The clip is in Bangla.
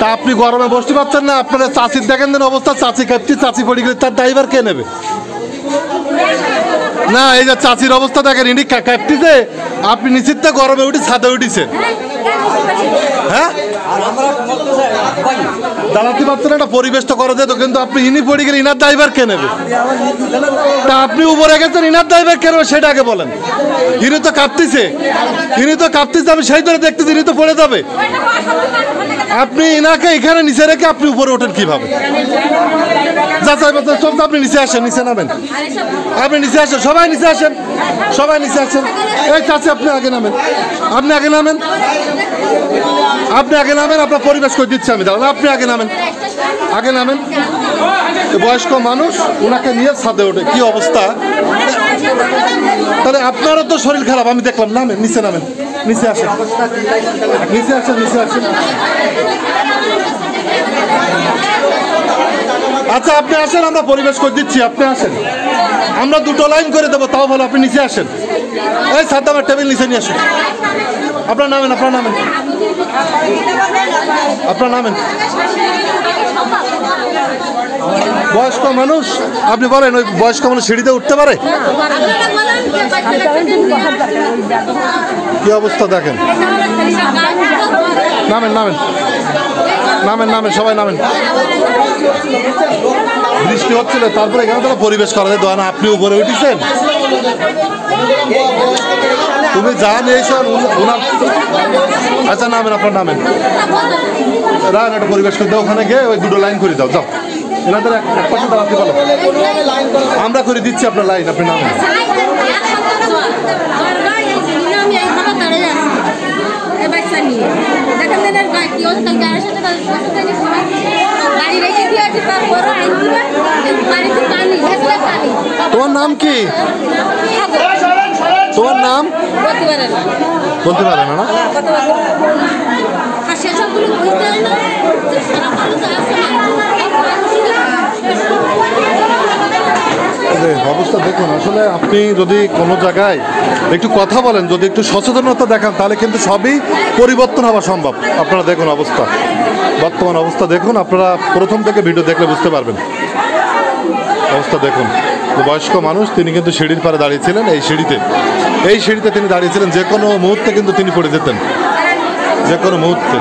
তা আপনি গরমে বসতে পারছেন না, আপনার চাচির দেখেন দেন অবস্থা, চাচি কাটছি, চাচি পড়ে গেলে তার ড্রাইভার কে নেবে? না, এই যে চাচির অবস্থা দেখেন, ইনি কাটতিছে, আপনি নিশ্চিত গরমে উঠে ছাদে উঠিছেন। হ্যাঁ, দাঁড়াতে পারছেন একটা পরিবেশ তো করে যেত, কিন্তু আপনি ইনি পড়ে গেলে ইনার ড্রাইভার কে নেবে? তা আপনি উপরে গেছেন, ইনার ড্রাইভার কে নেবে সেটা আগে বলেন। ইনি তো কাঁপতেছে, আমি সেই ধরে দেখতেছি, ইনি তো পড়ে যাবে। আপনি ইনাকে এখানে নিচে রেখে আপনি উপরে ওঠেন কিভাবে? যাচাই বাছাই চলছে, আপনি নিচে আসেন, নিচে নামেন, আপনি নিচে আসেন, সবাই নিচে আসেন, সবাই নিচে আসেন। এই চাচি আপনি আগে নামেন, আপনি আগে নামেন, আপনি আগে নামেন, আপনার পরিবেশ করে দিচ্ছি আমি, দাঁড়ান, আপনি আগে নামেন, আগে নামেন। বয়স্ক মানুষ, ওনাকে নিয়ে ছাদে ওঠে, কি অবস্থা! তাহলে আপনারও তো শরীর খারাপ, আমি দেখলাম। নামেন, নিচে নামেন, নিচে আসেন, নিচে আসেন, নিচে আসেন। আচ্ছা, আপনি আসেন, আমরা পরিবেশ করে দিচ্ছি, আপনি আসেন, আমরা দুটো লাইন করে দেবো, তাও ভালো। আপনি নিচে আসেন, এই ছাদ আমার টেবিল নিচে নিয়ে আসেন। আপনার নামেন, আপনার নামেন, আপনার নামেন। বয়স্ক মানুষ, আপনি বলেন, ওই বয়স্ক মানুষ সিঁড়িতে উঠতে পারে? কি অবস্থা দেখেন। নামেন, নামেন, নামেন, নামেন, সবাই নামেন। বৃষ্টি হচ্ছিল, তারপরে এখানে তো পরিবেশ করা যেত না, আপনি উপরে উঠেছেন। তুমি যা নিয়েছেন ওনার। আচ্ছা, নামেন, আপনার নামেন, রান একটা পরিবেশ করে দাও, ওখানে গিয়ে ওই দুটো লাইন করে দাও, যাও। এনাদের এক পাশে দাঁড়াতে বলো, আমরা করে দিচ্ছি আপনার লাইন, আপনি নামেন। তোমার নাম কি? তোমার নাম বলতে পারে না? অবস্থা দেখুন, আসলে আপনি যদি কোনো জায়গায় একটু কথা বলেন, যদি একটু সচেতনতা দেখান, তাহলে কিন্তু সবই পরিবর্তন হওয়া সম্ভব। আপনারা দেখুন অবস্থা, বর্তমান অবস্থা দেখুন, আপনারা প্রথম থেকে ভিডিও দেখলে বুঝতে পারবেন। অবস্থা দেখুন, বয়স্ক মানুষ, তিনি কিন্তু সিঁড়ির পাড়ে দাঁড়িয়েছিলেন, এই সিঁড়িতে তিনি দাঁড়িয়েছিলেন, যে কোনো মুহূর্তে কিন্তু তিনি পড়ে যেতেন, যে কোনো মুহূর্তে।